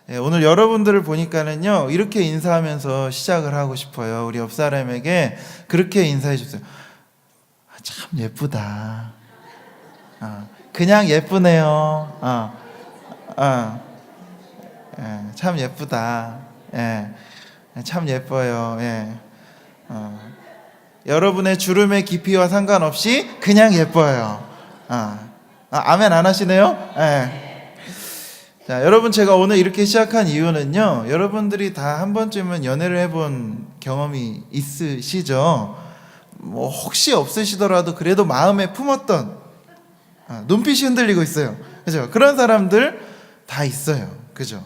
오늘 여러분들을 보니까는요, 이렇게 인사하면서 시작을 하고 싶어요. 우리 옆 사람에게 그렇게 인사해 주세요. 참 예쁘다. 그냥 예쁘네요. 참 예쁘다. 참 예뻐요. 여러분의 주름의 깊이와 상관없이 그냥 예뻐요. 아멘 안 하시네요? 자, 여러분, 제가 오늘 이렇게 시작한 이유는요, 여러분들이 다 한 번쯤은 연애를 해본 경험이 있으시죠? 뭐 혹시 없으시더라도 그래도 마음에 품었던, 눈빛이 흔들리고 있어요. 그죠? 그런 사람들 다 있어요. 그죠?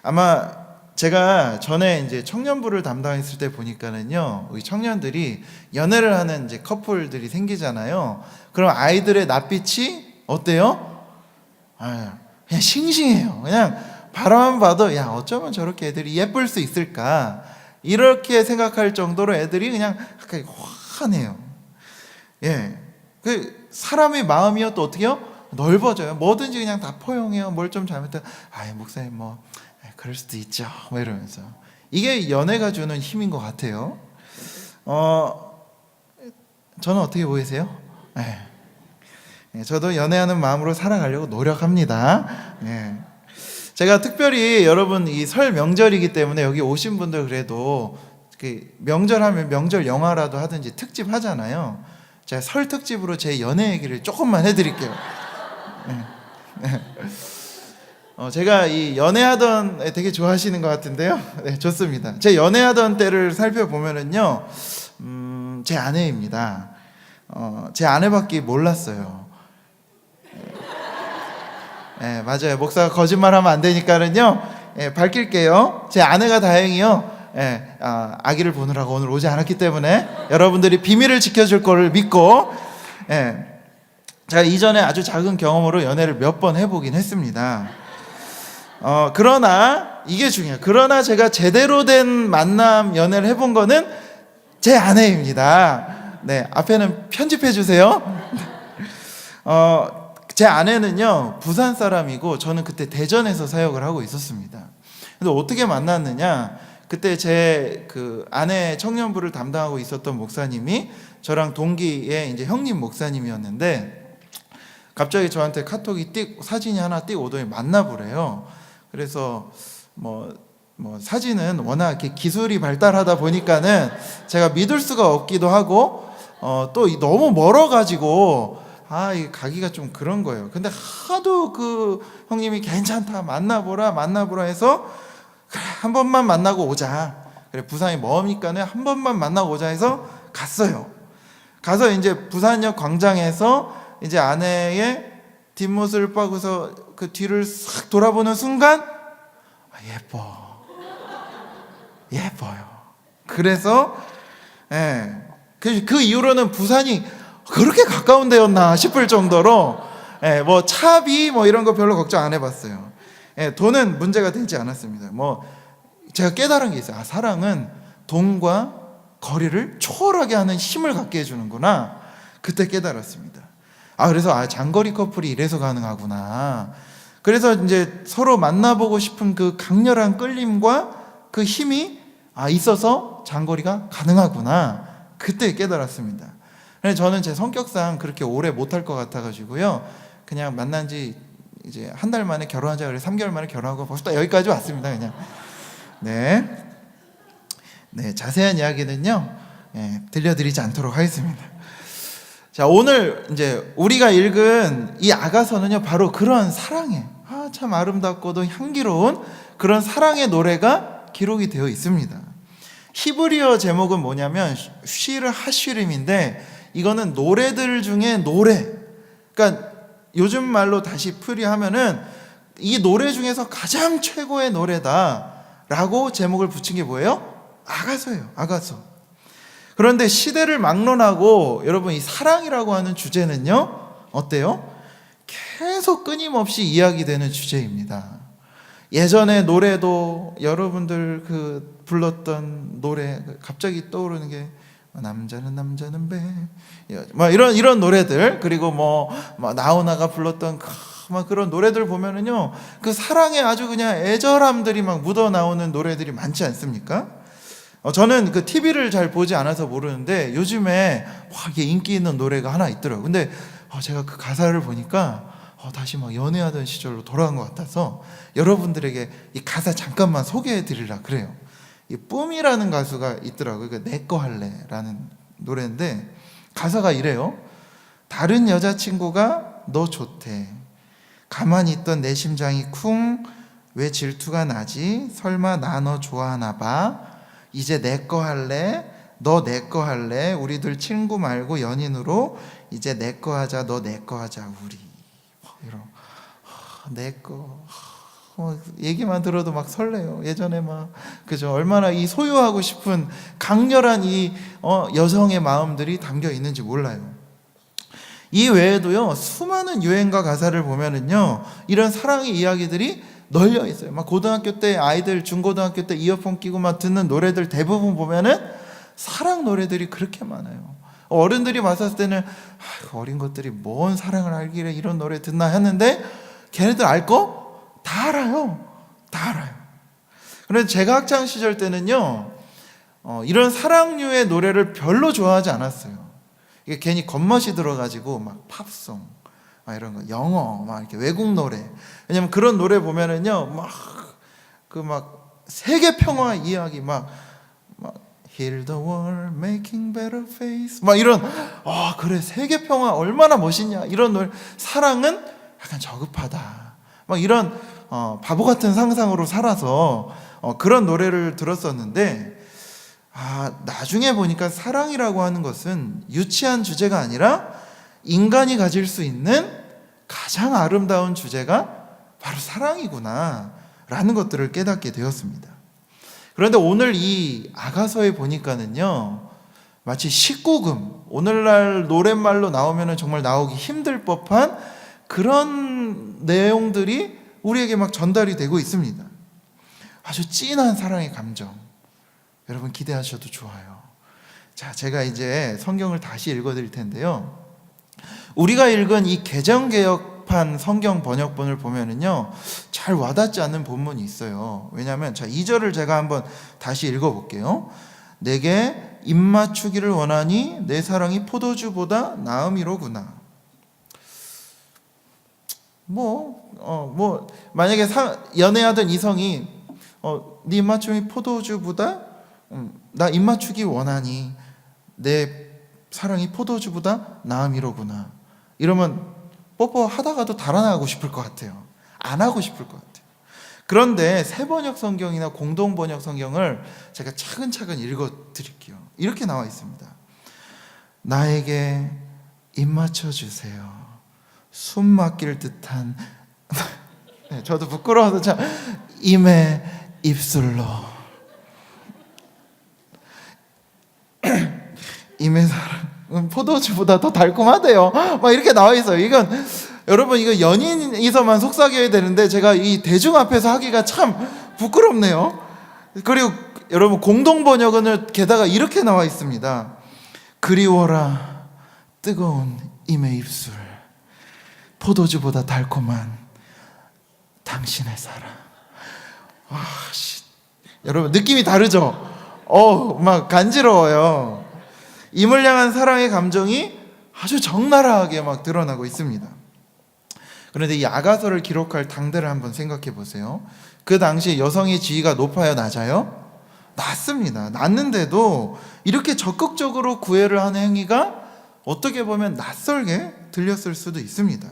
아마 제가 전에 이제 청년부를 담당했을 때 보니까는요, 우리 청년들이 연애를 하는 이제 커플들이 생기잖아요. 그럼 아이들의 낯빛이 어때요? 그냥 싱싱해요. 그냥 바라만 봐도 야, 어쩌면 저렇게 애들이 예쁠 수 있을까, 이렇게 생각할 정도로 애들이 그냥 가까이 환해요. 그 사람의 마음이요 또 어떻게요? 넓어져요. 뭐든지 그냥 다 포용해요. 뭘 좀 잘못하면 목사님 뭐 그럴 수도 있죠, 뭐 이러면서. 이게 연애가 주는 힘인 것 같아요. 저는 어떻게 보이세요? 저도 연애하는 마음으로 살아가려고 노력합니다. 제가 특별히 여러분, 이 설 명절이기 때문에 여기 오신 분들 그래도 명절하면 명절 영화라도 하든지 특집 하잖아요. 제가 설 특집으로 제 연애 얘기를 조금만 해드릴게요. 제가 이 연애하던, 되게 좋아하시는 것 같은데요. 좋습니다. 제 연애하던 때를 살펴보면은요, 제 아내입니다. 제 아내밖에 몰랐어요. 맞아요. 목사가 거짓말하면 안 되니까는요, 밝힐게요. 제 아내가 다행히요, 아기를 보느라고 오늘 오지 않았기 때문에 여러분들이 비밀을 지켜줄 거를 믿고, 제가 이전에 아주 작은 경험으로 연애를 몇 번 해보긴 했습니다. 그러나 이게 중요해요. 그러나 제가 제대로 된 만남 연애를 해본 거는 제 아내입니다. 앞에는 편집해 주세요. 제 아내는요, 부산 사람이고 저는 그때 대전에서 사역을 하고 있었습니다. 근데 어떻게 만났느냐, 그때 제 아내 청년부를 담당하고 있었던 목사님이 저랑 동기의 이제 형님 목사님이었는데, 갑자기 저한테 카톡이 사진이 하나 오더니 만나보래요. 그래서 뭐 사진은 워낙 이렇게 기술이 발달하다 보니까는 제가 믿을 수가 없기도 하고, 또 너무 멀어가지고 이게 가기가 좀 그런 거예요. 근데 하도 그 형님이 괜찮다, 만나보라 해서, 그래 한 번만 만나고 오자. 그래 부산이 머니까는 한 번만 만나고 오자 해서 갔어요. 가서 이제 부산역 광장에서 이제 아내의 뒷모습을 보고서 그 뒤를 싹 돌아보는 순간, 예뻐요. 그래서 그 이후로는 부산이 그렇게 가까운 데였나 싶을 정도로, 뭐 차비 뭐 이런 거 별로 걱정 안 해봤어요. 돈은 문제가 되지 않았습니다. 제가 깨달은 게 있어요. 사랑은 돈과 거리를 초월하게 하는 힘을 갖게 해주는구나. 그때 깨달았습니다. 그래서 장거리 커플이 이래서 가능하구나. 그래서 이제 서로 만나보고 싶은 그 강렬한 끌림과 그 힘이 있어서 장거리가 가능하구나. 그때 깨달았습니다. 그래서 저는 제 성격상 그렇게 오래 못할 것 같아가지고요, 그냥 만난 지 이제 한 달 만에 결혼하자 그래서 3개월 만에 결혼하고 벌써 여기까지 왔습니다. 그냥. 자세한 이야기는요, 들려드리지 않도록 하겠습니다. 자, 오늘 이제 우리가 읽은 이 아가서는요, 바로 그런 사랑의, 참 아름답고도 향기로운 그런 사랑의 노래가 기록이 되어 있습니다. 히브리어 제목은 뭐냐면 쉬르 하쉬림인데, 이거는 노래들 중에 노래. 그러니까 요즘 말로 다시 풀이하면은 이 노래 중에서 가장 최고의 노래다라고 제목을 붙인 게 뭐예요? 아가서예요. 아가서. 그런데 시대를 막론하고 여러분, 이 사랑이라고 하는 주제는요, 어때요? 계속 끊임없이 이야기되는 주제입니다. 예전의 노래도 여러분들 불렀던 노래, 갑자기 떠오르는 게 남자는 배, 이런 노래들, 그리고 나훈아가 불렀던 막 그런 노래들 보면은요, 그 사랑에 아주 그냥 애절함들이 막 묻어 나오는 노래들이 많지 않습니까? 저는 그 TV를 잘 보지 않아서 모르는데 요즘에 와, 이게 인기 있는 노래가 하나 있더라고요. 근데 제가 그 가사를 보니까 다시 막 연애하던 시절로 돌아간 것 같아서 여러분들에게 이 가사 잠깐만 소개해 드리려 그래요. 이 뿜이라는 가수가 있더라고요. 그 내꺼 할래라는 노래인데 가사가 이래요. 다른 여자친구가 너 좋대. 가만히 있던 내 심장이 쿵. 왜 질투가 나지? 설마 나 너 좋아하나 봐. 이제 내꺼 할래? 너 내꺼 할래? 우리들 친구 말고 연인으로 이제 내꺼 하자. 너 내꺼 하자 우리. 이런 내꺼 얘기만 들어도 막 설레요. 예전에 막 그죠? 얼마나 이 소유하고 싶은 강렬한 이 여성의 마음들이 담겨 있는지 몰라요. 이 외에도요, 수많은 유행가 가사를 보면은요, 이런 사랑의 이야기들이 널려 있어요. 막 고등학교 때 아이들, 중고등학교 때 이어폰 끼고 막 듣는 노래들 대부분 보면은 사랑 노래들이 그렇게 많아요. 어른들이 봤을 때는 어린 것들이 뭔 사랑을 알기래 이런 노래 듣나 했는데 걔네들 알 거? 다 알아요. 다 알아요. 그런데 제가 학창 시절 때는요, 이런 사랑류의 노래를 별로 좋아하지 않았어요. 이게 괜히 겉멋이 들어가지고 막 팝송, 막 이런 거, 영어, 막 이렇게 외국 노래. 왜냐면 그런 노래 보면은요, 막 세계 평화 이야기 막 Heal the world, making better face. 막 이런, 그래, 세계 평화 얼마나 멋있냐. 이런 노래. 사랑은 약간 저급하다. 막 이런, 바보 같은 상상으로 살아서, 그런 노래를 들었었는데, 나중에 보니까 사랑이라고 하는 것은 유치한 주제가 아니라 인간이 가질 수 있는 가장 아름다운 주제가 바로 사랑이구나. 라는 것들을 깨닫게 되었습니다. 그런데 오늘 이 아가서에 보니까는요, 마치 19금, 오늘날 노랫말로 나오면 정말 나오기 힘들 법한 그런 내용들이 우리에게 막 전달이 되고 있습니다. 아주 진한 사랑의 감정. 여러분 기대하셔도 좋아요. 자, 제가 이제 성경을 다시 읽어드릴 텐데요. 우리가 읽은 이 개정개혁판 성경 번역본을 보면은요, 잘 와닿지 않는 본문이 있어요. 왜냐하면 2절을 제가 한번 다시 읽어볼게요. 내게 입맞추기를 원하니 내 사랑이 포도주보다 나음이로구나. 만약에 연애하던 이성이 네 입맞춤이 포도주보다 나 입맞추기 원하니 내 사랑이 포도주보다 나음이로구나. 이러면 뽀뽀하다가도 달아나고 싶을 것 같아요. 안 하고 싶을 것 같아요. 그런데 새번역 성경이나 공동번역 성경을 제가 차근차근 읽어드릴게요. 이렇게 나와 있습니다. 나에게 입 맞춰주세요. 숨 막힐 듯한 네, 저도 부끄러워서 참 임의 입술로 임의 사랑 포도주보다 더 달콤하대요. 막 이렇게 나와 있어요. 이건 여러분 이거 연인이서만 속삭여야 되는데 제가 이 대중 앞에서 하기가 참 부끄럽네요. 그리고 여러분 공동 번역은 게다가 이렇게 나와 있습니다. 그리워라 뜨거운 임의 입술, 포도주보다 달콤한 당신의 사랑. 여러분 느낌이 다르죠? 막 간지러워요. 임을 향한 사랑의 감정이 아주 적나라하게 막 드러나고 있습니다. 그런데 이 아가서를 기록할 당대를 한번 생각해 보세요. 그 당시 여성의 지위가 높아요, 낮아요? 낮습니다. 낮는데도 이렇게 적극적으로 구애를 하는 행위가 어떻게 보면 낯설게 들렸을 수도 있습니다.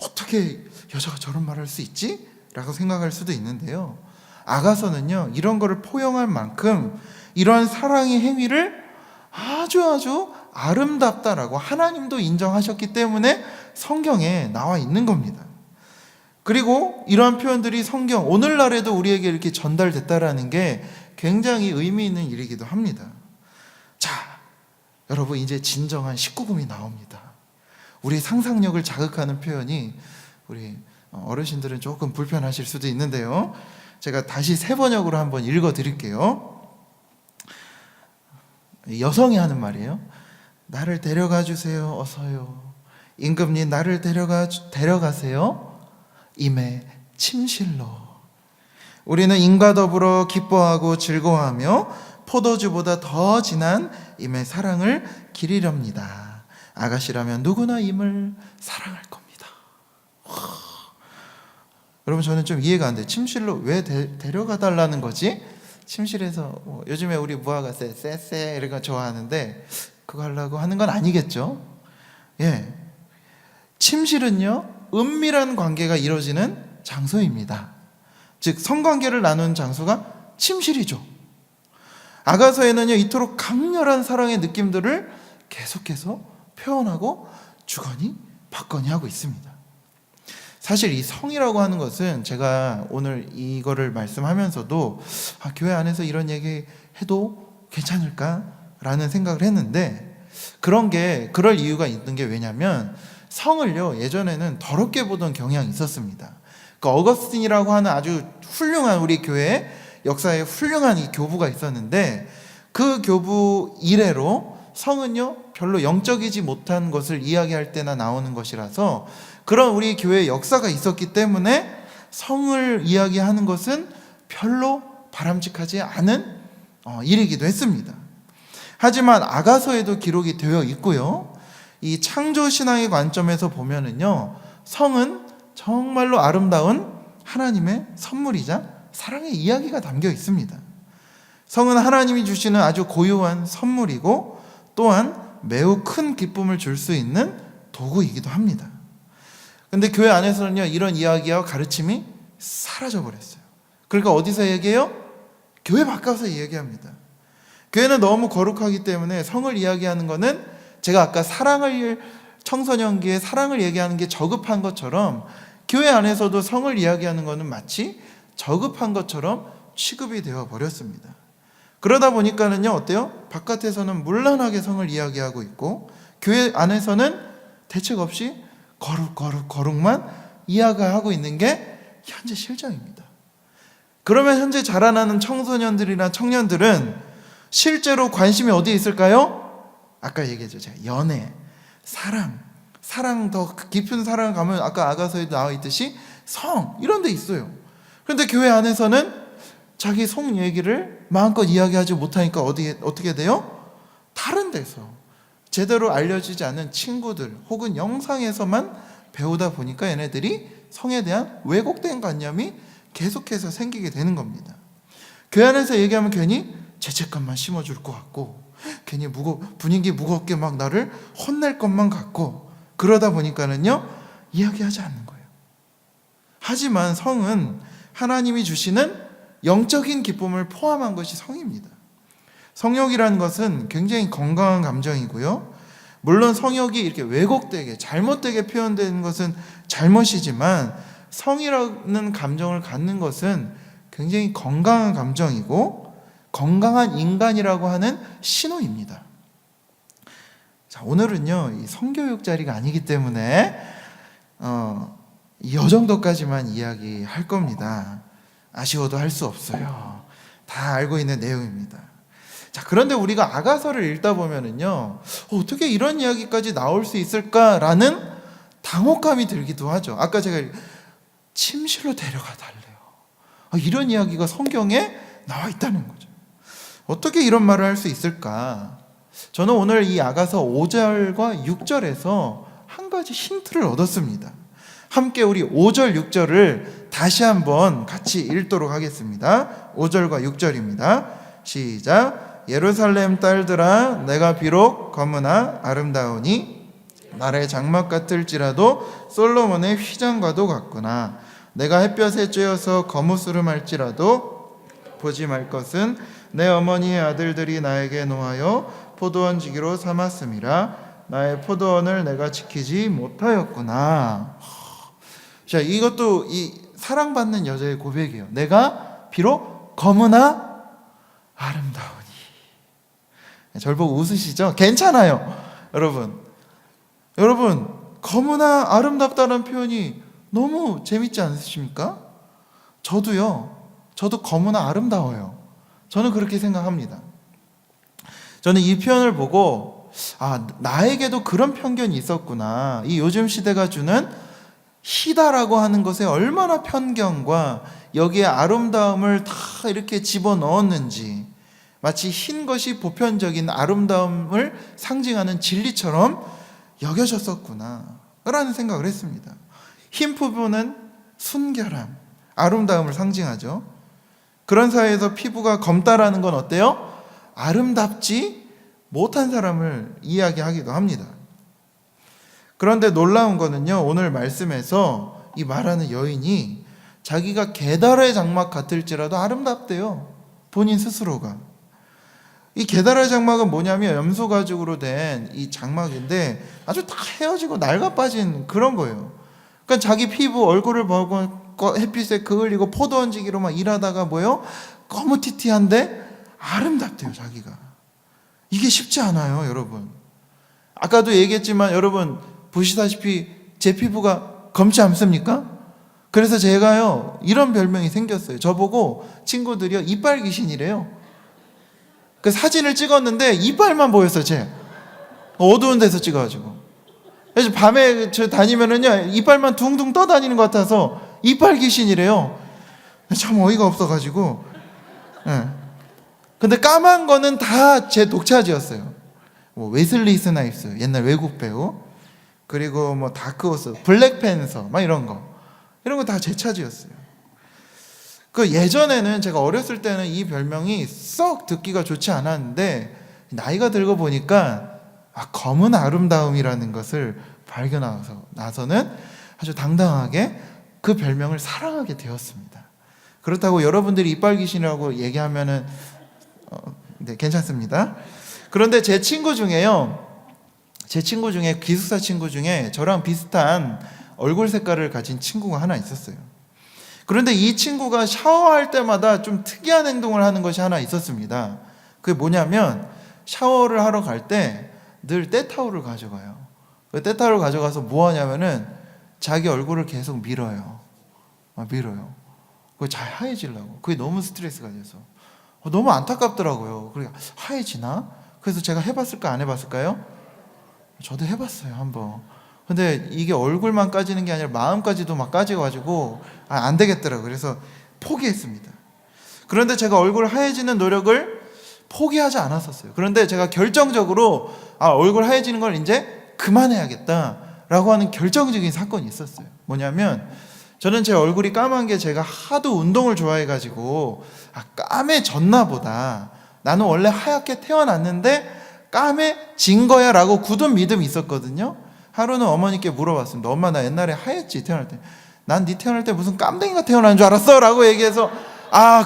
어떻게 여자가 저런 말을 할 수 있지? 라고 생각할 수도 있는데요. 아가서는요, 이런 거를 포용할 만큼 이러한 사랑의 행위를 아주 아름답다라고 하나님도 인정하셨기 때문에 성경에 나와 있는 겁니다. 그리고 이러한 표현들이 성경 오늘날에도 우리에게 이렇게 전달됐다라는 게 굉장히 의미 있는 일이기도 합니다. 자, 여러분 이제 진정한 19금이 나옵니다. 우리 상상력을 자극하는 표현이 우리 어르신들은 조금 불편하실 수도 있는데요. 제가 다시 새 번역으로 한번 읽어 드릴게요. 여성이 하는 말이에요. 나를 데려가 주세요. 어서요. 임금님 나를 데려가세요. 임의 침실로. 우리는 임과 더불어 기뻐하고 즐거워하며 포도주보다 더 진한 임의 사랑을 기리렵니다. 아가씨라면 누구나 임을 사랑할 겁니다. 여러분, 저는 좀 이해가 안 돼요. 침실로 왜 데려가 달라는 거지? 침실에서 요즘에 우리 무화과 쎄쎄 이런 거 좋아하는데 그거 하려고 하는 건 아니겠죠? 예, 침실은요 은밀한 관계가 이루어지는 장소입니다. 즉 성관계를 나눈 장소가 침실이죠. 아가서에는요 이토록 강렬한 사랑의 느낌들을 계속해서 표현하고 주거니 받거니 하고 있습니다. 사실 이 성이라고 하는 것은 제가 오늘 이거를 말씀하면서도 교회 안에서 이런 얘기 해도 괜찮을까라는 생각을 했는데, 그럴 이유가 있는 게 왜냐면 성을요 예전에는 더럽게 보던 경향이 있었습니다. 그러니까 어거스틴이라고 하는 아주 훌륭한 우리 교회 역사에 훌륭한 이 교부가 있었는데, 그 교부 이래로 성은요 별로 영적이지 못한 것을 이야기할 때나 나오는 것이라서, 그런 우리 교회의 역사가 있었기 때문에 성을 이야기하는 것은 별로 바람직하지 않은 일이기도 했습니다. 하지만 아가서에도 기록이 되어 있고요, 이 창조신앙의 관점에서 보면은요 성은 정말로 아름다운 하나님의 선물이자 사랑의 이야기가 담겨 있습니다. 성은 하나님이 주시는 아주 고유한 선물이고 또한 매우 큰 기쁨을 줄 수 있는 도구이기도 합니다. 근데 교회 안에서는요 이런 이야기와 가르침이 사라져 버렸어요. 그러니까 어디서 얘기해요? 교회 바깥에서 얘기합니다. 교회는 너무 거룩하기 때문에 성을 이야기하는 거는, 제가 아까 청소년기에 사랑을 얘기하는 게 저급한 것처럼, 교회 안에서도 성을 이야기하는 거는 마치 저급한 것처럼 취급이 되어 버렸습니다. 그러다 보니까는요 어때요? 바깥에서는 문란하게 성을 이야기하고 있고, 교회 안에서는 대책 없이 거룩만 이야기하고 있는 게 현재 실정입니다. 그러면 현재 자라나는 청소년들이나 청년들은 실제로 관심이 어디에 있을까요? 아까 얘기했죠. 제가 연애, 사랑 더 깊은 사랑을 가면 아까 아가서에 나와 있듯이 성 이런 데 있어요. 그런데 교회 안에서는 자기 성 얘기를 마음껏 이야기하지 못하니까 어떻게 돼요? 다른 데서 제대로 알려지지 않은 친구들 혹은 영상에서만 배우다 보니까 얘네들이 성에 대한 왜곡된 관념이 계속해서 생기게 되는 겁니다. 교회 안에서 얘기하면 괜히 죄책감만 심어줄 것 같고, 괜히 분위기 무겁게 막 나를 혼낼 것만 같고, 그러다 보니까는요 이야기하지 않는 거예요. 하지만 성은 하나님이 주시는 영적인 기쁨을 포함한 것이 성입니다. 성욕이라는 것은 굉장히 건강한 감정이고요, 물론 성욕이 이렇게 왜곡되게 잘못되게 표현되는 것은 잘못이지만, 성이라는 감정을 갖는 것은 굉장히 건강한 감정이고 건강한 인간이라고 하는 신호입니다. 자, 오늘은요 이 성교육 자리가 아니기 때문에 이 정도까지만 이야기할 겁니다. 아쉬워도 할 수 없어요. 다 알고 있는 내용입니다. 자, 그런데 우리가 아가서를 읽다 보면은요 어떻게 이런 이야기까지 나올 수 있을까라는 당혹감이 들기도 하죠. 아까 제가 침실로 데려가 달래요, 이런 이야기가 성경에 나와 있다는 거죠. 어떻게 이런 말을 할 수 있을까? 저는 오늘 이 아가서 5절과 6절에서 한 가지 힌트를 얻었습니다. 함께 우리 5절 6절을 다시 한번 같이 읽도록 하겠습니다. 5절과 6절입니다. 시작. 예루살렘 딸들아, 내가 비록 검으나 아름다우니 나의 장막 같을지라도 솔로몬의 휘장과도 같구나. 내가 햇볕에 쬐어서 거무스름할지라도 보지 말 것은 내 어머니의 아들들이 나에게 노하여 포도원 지기로 삼았음이라. 나의 포도원을 내가 지키지 못하였구나. 자, 이것도 이 사랑받는 여자의 고백이에요. 내가 비록 검으나 아름다우니. 절 보고 웃으시죠? 괜찮아요. 여러분 검으나 아름답다는 표현이 너무 재밌지 않으십니까? 저도 검으나 아름다워요. 저는 그렇게 생각합니다. 저는 이 표현을 보고 나에게도 그런 편견이 있었구나. 이 요즘 시대가 주는 희다라고 하는 것에 얼마나 편견과 여기에 아름다움을 다 이렇게 집어넣었는지, 마치 흰 것이 보편적인 아름다움을 상징하는 진리처럼 여겨졌었구나 라는 생각을 했습니다. 흰 피부는 순결함, 아름다움을 상징하죠. 그런 사회에서 피부가 검다라는 건 어때요? 아름답지 못한 사람을 이야기하기도 합니다. 그런데 놀라운 거는요, 오늘 말씀에서 이 말하는 여인이 자기가 게다라의 장막 같을지라도 아름답대요. 본인 스스로가. 이 게다라의 장막은 뭐냐면 염소 가죽으로 된 이 장막인데 아주 다 헤어지고 낡아 빠진 그런 거예요. 그러니까 자기 피부, 얼굴을 보고 햇빛에 그을리고 포도 얹기로 막 일하다가 뭐요? 거무튀튀한데 아름답대요, 자기가. 이게 쉽지 않아요, 여러분. 아까도 얘기했지만 여러분 보시다시피 제 피부가 검지 않습니까? 그래서 제가요 이런 별명이 생겼어요. 저보고 친구들이요 이빨 귀신이래요. 그 사진을 찍었는데 이빨만 보였어요. 제 어두운 데서 찍어가지고. 그래서 밤에 저 다니면은요 이빨만 둥둥 떠다니는 것 같아서 이빨 귀신이래요. 참 어이가 없어가지고. 네. 근데 까만 거는 다 제 독차지였어요. 뭐 웨슬리 스나이프스 옛날 외국 배우, 그리고 뭐 다크호스, 블랙팬서 막 이런 거 다 제 차지였어요. 그 예전에는 제가 어렸을 때는 이 별명이 썩 듣기가 좋지 않았는데 나이가 들고 보니까 검은 아름다움이라는 것을 발견하고 나서는 아주 당당하게 그 별명을 사랑하게 되었습니다. 그렇다고 여러분들이 이빨 귀신이라고 얘기하면은 네, 괜찮습니다. 그런데 제 친구 중에 기숙사 친구 중에 저랑 비슷한 얼굴 색깔을 가진 친구가 하나 있었어요. 그런데 이 친구가 샤워할 때마다 좀 특이한 행동을 하는 것이 하나 있었습니다. 그게 뭐냐면 샤워를 하러 갈 때 늘 때타올을 가져가요. 그 때타올을 가져가서 뭐 하냐면은 자기 얼굴을 계속 밀어요. 그게 잘 하얘지려고. 그게 너무 스트레스가 돼서 너무 안타깝더라고요. 그러니까 하얘지나? 그래서 제가 해봤을까 안 해봤을까요? 저도 해봤어요, 한번. 근데 이게 얼굴만 까지는 게 아니라 마음까지도 막 까지가지고 안 되겠더라고요. 그래서 포기했습니다. 그런데 제가 얼굴 하얘지는 노력을 포기하지 않았었어요. 그런데 제가 결정적으로 얼굴 하얘지는 걸 이제 그만해야겠다라고 하는 결정적인 사건이 있었어요. 뭐냐면 저는 제 얼굴이 까만 게 제가 하도 운동을 좋아해가지고 까매졌나 보다. 나는 원래 하얗게 태어났는데 까매진 거야 라고 굳은 믿음이 있었거든요. 하루는 어머니께 물어봤습니다. 엄마 나 옛날에 하였지 태어날 때. 난 네 태어날 때 무슨 깜댕이가 태어난 줄 알았어 라고 얘기해서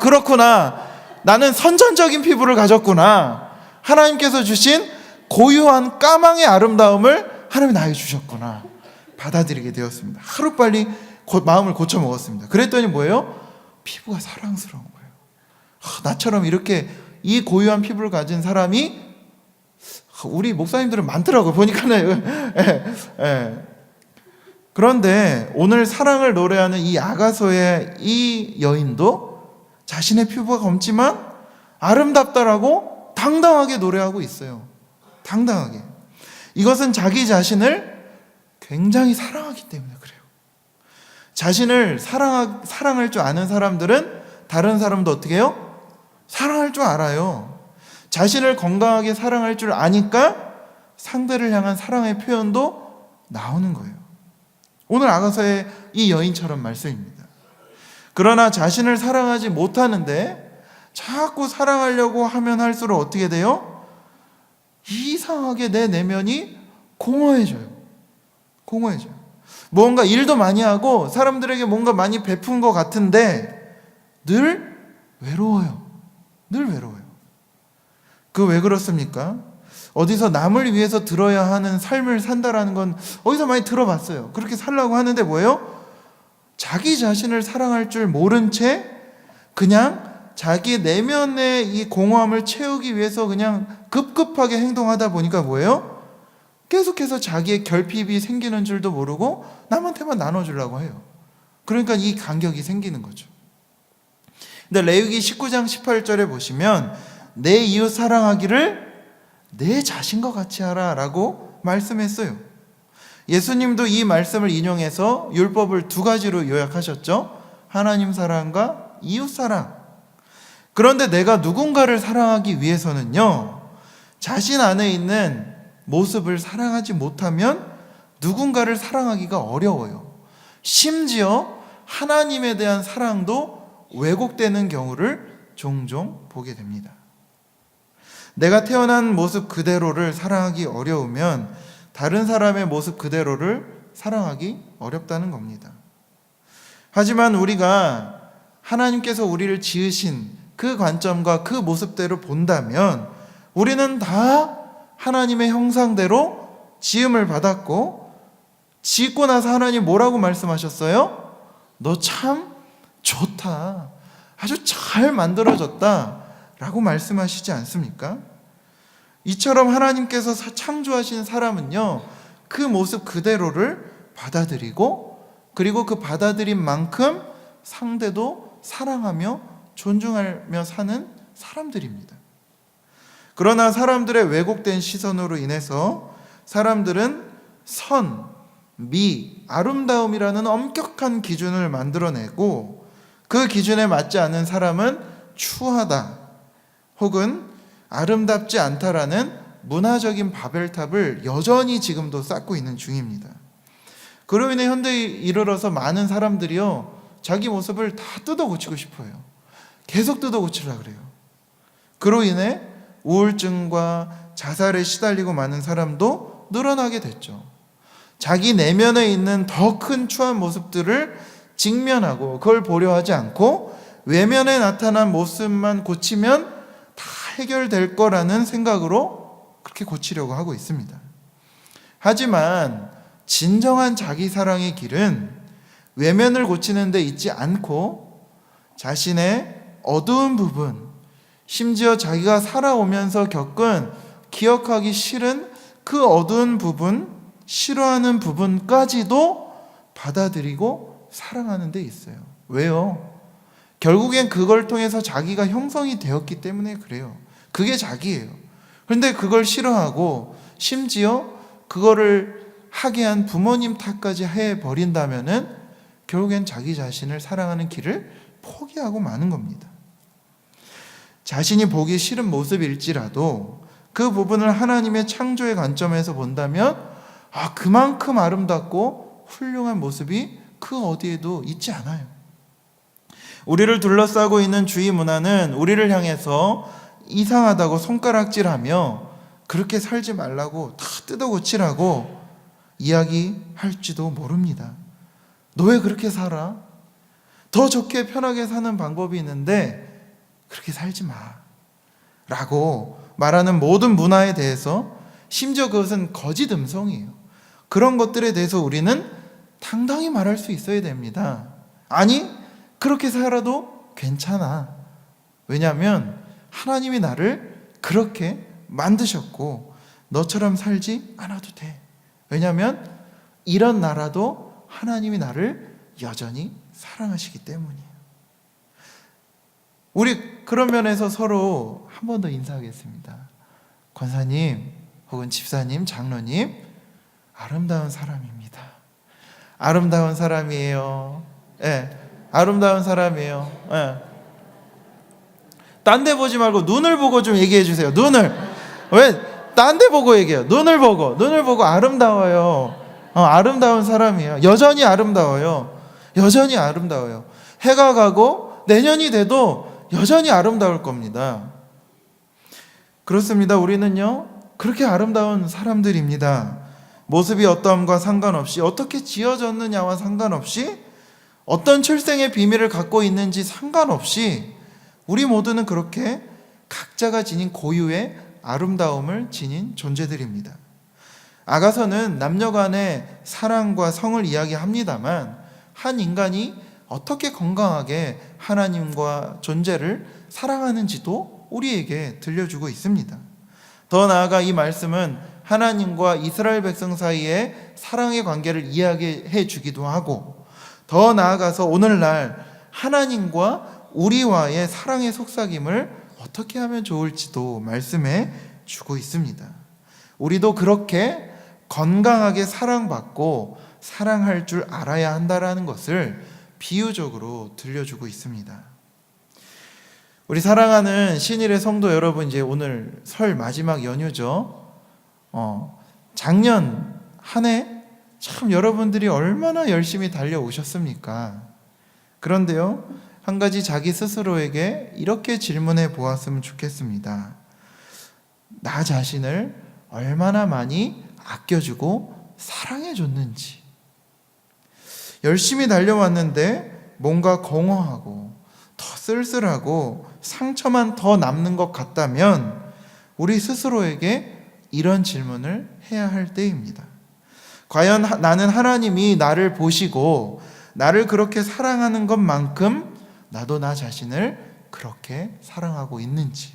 그렇구나. 나는 선천적인 피부를 가졌구나. 하나님께서 주신 고유한 까망의 아름다움을 하나님이 나에게 주셨구나. 받아들이게 되었습니다. 하루빨리 마음을 고쳐 먹었습니다. 그랬더니 뭐예요? 피부가 사랑스러운 거예요. 나처럼 이렇게 이 고유한 피부를 가진 사람이 우리 목사님들은 많더라고요. 보니까는. 그런데 오늘 사랑을 노래하는 이 아가서의 이 여인도 자신의 피부가 검지만 아름답다라고 당당하게 노래하고 있어요. 당당하게. 이것은 자기 자신을 굉장히 사랑하기 때문에 그래요. 자신을 사랑할 줄 아는 사람들은 다른 사람도 어떻게 해요? 사랑할 줄 알아요. 자신을 건강하게 사랑할 줄 아니까 상대를 향한 사랑의 표현도 나오는 거예요. 오늘 아가서의 이 여인처럼 말씀입니다. 그러나 자신을 사랑하지 못하는데 자꾸 사랑하려고 하면 할수록 어떻게 돼요? 이상하게 내 내면이 공허해져요. 뭔가 일도 많이 하고 사람들에게 뭔가 많이 베푼 것 같은데 늘 외로워요. 그 왜 그렇습니까? 어디서 남을 위해서 들어야 하는 삶을 산다라는 건 어디서 많이 들어봤어요. 그렇게 살라고 하는데 뭐예요? 자기 자신을 사랑할 줄 모른 채 그냥 자기 내면의 이 공허함을 채우기 위해서 그냥 급급하게 행동하다 보니까 뭐예요? 계속해서 자기의 결핍이 생기는 줄도 모르고 남한테만 나눠주려고 해요. 그러니까 이 간격이 생기는 거죠. 근데 레위기 19장 18절에 보시면 내 이웃 사랑하기를 내 자신과 같이 하라 라고 말씀했어요. 예수님도 이 말씀을 인용해서 율법을 두 가지로 요약하셨죠. 하나님 사랑과 이웃 사랑. 그런데 내가 누군가를 사랑하기 위해서는요, 자신 안에 있는 모습을 사랑하지 못하면 누군가를 사랑하기가 어려워요. 심지어 하나님에 대한 사랑도 왜곡되는 경우를 종종 보게 됩니다. 내가 태어난 모습 그대로를 사랑하기 어려우면 다른 사람의 모습 그대로를 사랑하기 어렵다는 겁니다. 하지만 우리가 하나님께서 우리를 지으신 그 관점과 그 모습대로 본다면 우리는 다 하나님의 형상대로 지음을 받았고, 짓고 나서 하나님 뭐라고 말씀하셨어요? 너 참 좋다, 아주 잘 만들어졌다 라고 말씀하시지 않습니까? 이처럼 하나님께서 창조하신 사람은요, 그 모습 그대로를 받아들이고, 그리고 그 받아들인 만큼 상대도 사랑하며 존중하며 사는 사람들입니다. 그러나 사람들의 왜곡된 시선으로 인해서 사람들은 선, 미, 아름다움이라는 엄격한 기준을 만들어내고, 그 기준에 맞지 않는 사람은 추하다 혹은 아름답지 않다라는 문화적인 바벨탑을 여전히 지금도 쌓고 있는 중입니다. 그로 인해 현대에 이르러서 많은 사람들이요, 자기 모습을 다 뜯어 고치고 싶어요. 계속 뜯어 고치려고 그래요. 그로 인해 우울증과 자살에 시달리고 많은 사람도 늘어나게 됐죠. 자기 내면에 있는 더 큰 추한 모습들을 직면하고 그걸 보려 하지 않고 외면에 나타난 모습만 고치면 다 해결될 거라는 생각으로 그렇게 고치려고 하고 있습니다. 하지만 진정한 자기 사랑의 길은 외면을 고치는 데 있지 않고 자신의 어두운 부분, 심지어 자기가 살아오면서 겪은 기억하기 싫은 그 어두운 부분, 싫어하는 부분까지도 받아들이고 사랑하는 데 있어요. 왜요? 결국엔 그걸 통해서 자기가 형성이 되었기 때문에 그래요. 그게 자기예요. 그런데 그걸 싫어하고 심지어 그거를 하게 한 부모님 탓까지 해버린다면은 결국엔 자기 자신을 사랑하는 길을 포기하고 마는 겁니다. 자신이 보기 싫은 모습일지라도 그 부분을 하나님의 창조의 관점에서 본다면 그만큼 아름답고 훌륭한 모습이 그 어디에도 있지 않아요. 우리를 둘러싸고 있는 주위 문화는 우리를 향해서 이상하다고 손가락질하며 그렇게 살지 말라고 다 뜯어고치라고 이야기할지도 모릅니다. 너 왜 그렇게 살아? 더 좋게 편하게 사는 방법이 있는데 그렇게 살지 마 라고 말하는 모든 문화에 대해서, 심지어 그것은 거짓 음성이에요. 그런 것들에 대해서 우리는 당당히 말할 수 있어야 됩니다. 아니, 그렇게 살아도 괜찮아. 왜냐하면 하나님이 나를 그렇게 만드셨고 너처럼 살지 않아도 돼. 왜냐하면 이런 나라도 하나님이 나를 여전히 사랑하시기 때문이에요. 우리 그런 면에서 서로 한 번 더 인사하겠습니다. 권사님 혹은 집사님, 장로님, 아름다운 사람입니다. 아름다운 사람이에요. 아름다운 사람이에요. 딴 데 보지 말고 눈을 보고 좀 얘기해 주세요. 눈을. 왜 딴 데 보고 얘기해요? 눈을 보고 아름다워요. 아름다운 사람이에요. 여전히 아름다워요. 여전히 아름다워요. 해가 가고 내년이 돼도 여전히 아름다울 겁니다. 그렇습니다. 우리는요, 그렇게 아름다운 사람들입니다. 모습이 어떠함과 상관없이, 어떻게 지어졌느냐와 상관없이, 어떤 출생의 비밀을 갖고 있는지 상관없이 우리 모두는 그렇게 각자가 지닌 고유의 아름다움을 지닌 존재들입니다. 아가서는 남녀 간의 사랑과 성을 이야기합니다만 한 인간이 어떻게 건강하게 하나님과 존재를 사랑하는지도 우리에게 들려주고 있습니다. 더 나아가 이 말씀은 하나님과 이스라엘 백성 사이의 사랑의 관계를 이야기해 주기도 하고, 더 나아가서 오늘날 하나님과 우리와의 사랑의 속삭임을 어떻게 하면 좋을지도 말씀해 주고 있습니다. 우리도 그렇게 건강하게 사랑받고 사랑할 줄 알아야 한다라는 것을 비유적으로 들려주고 있습니다. 우리 사랑하는 신일의 성도 여러분, 이제 오늘 설 마지막 연휴죠. 작년 한 해 참 여러분들이 얼마나 열심히 달려오셨습니까? 그런데요, 한 가지 자기 스스로에게 이렇게 질문해 보았으면 좋겠습니다. 나 자신을 얼마나 많이 아껴주고 사랑해줬는지. 열심히 달려왔는데 뭔가 공허하고 더 쓸쓸하고 상처만 더 남는 것 같다면 우리 스스로에게 이런 질문을 해야 할 때입니다. 과연 나는 하나님이 나를 보시고 나를 그렇게 사랑하는 것만큼 나도 나 자신을 그렇게 사랑하고 있는지.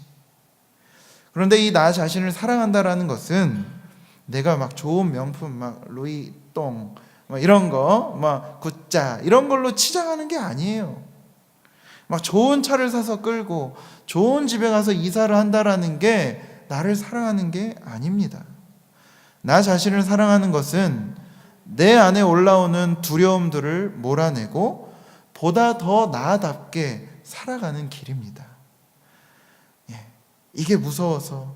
그런데 이 나 자신을 사랑한다라는 것은 내가 막 좋은 명품, 막 루이똥 막 이런 거, 막 굿자 이런 걸로 치장하는 게 아니에요. 막 좋은 차를 사서 끌고 좋은 집에 가서 이사를 한다라는 게 나를 사랑하는 게 아닙니다. 나 자신을 사랑하는 것은 내 안에 올라오는 두려움들을 몰아내고 보다 더 나아답게 살아가는 길입니다. 이게 무서워서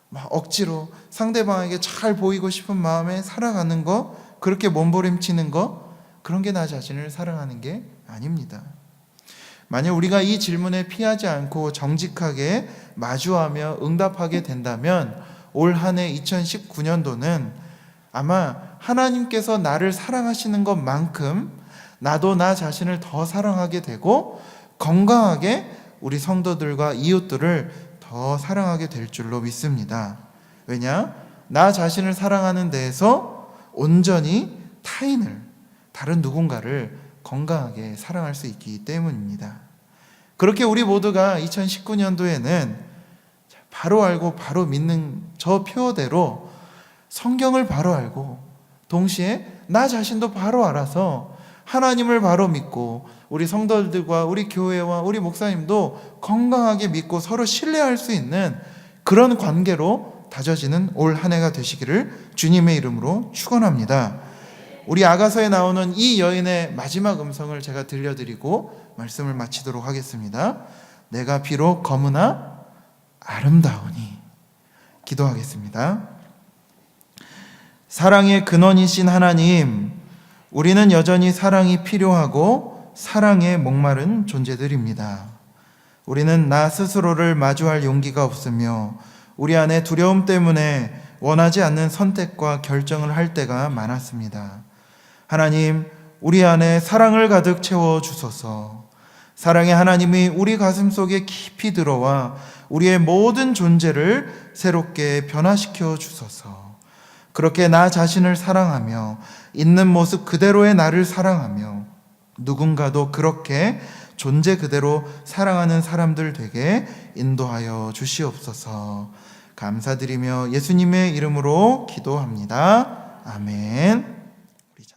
막 억지로 상대방에게 잘 보이고 싶은 마음에 살아가는 거, 그렇게 몸부림치는 거, 그런 게 나 자신을 사랑하는 게 아닙니다. 만약 우리가 이 질문에 피하지 않고 정직하게 마주하며 응답하게 된다면 올 한 해 2019년도는 아마 하나님께서 나를 사랑하시는 것만큼 나도 나 자신을 더 사랑하게 되고 건강하게 우리 성도들과 이웃들을 더 사랑하게 될 줄로 믿습니다. 왜냐? 나 자신을 사랑하는 데에서 온전히 타인을, 다른 누군가를 건강하게 사랑할 수 있기 때문입니다. 그렇게 우리 모두가 2019년도에는 바로 알고 바로 믿는 저 표대로 성경을 바로 알고 동시에 나 자신도 바로 알아서 하나님을 바로 믿고 우리 성도들과 우리 교회와 우리 목사님도 건강하게 믿고 서로 신뢰할 수 있는 그런 관계로 다져지는 올 한 해가 되시기를 주님의 이름으로 축원합니다. 우리 아가서에 나오는 이 여인의 마지막 음성을 제가 들려드리고 말씀을 마치도록 하겠습니다. 내가 비록 검으나 아름다우니. 기도하겠습니다. 사랑의 근원이신 하나님, 우리는 여전히 사랑이 필요하고 사랑에 목마른 존재들입니다. 우리는 나 스스로를 마주할 용기가 없으며 우리 안에 두려움 때문에 원하지 않는 선택과 결정을 할 때가 많았습니다. 하나님, 우리 안에 사랑을 가득 채워주소서. 사랑의 하나님이 우리 가슴 속에 깊이 들어와 우리의 모든 존재를 새롭게 변화시켜 주소서. 그렇게 나 자신을 사랑하며 있는 모습 그대로의 나를 사랑하며 누군가도 그렇게 존재 그대로 사랑하는 사람들 되게 인도하여 주시옵소서. 감사드리며 예수님의 이름으로 기도합니다. 아멘.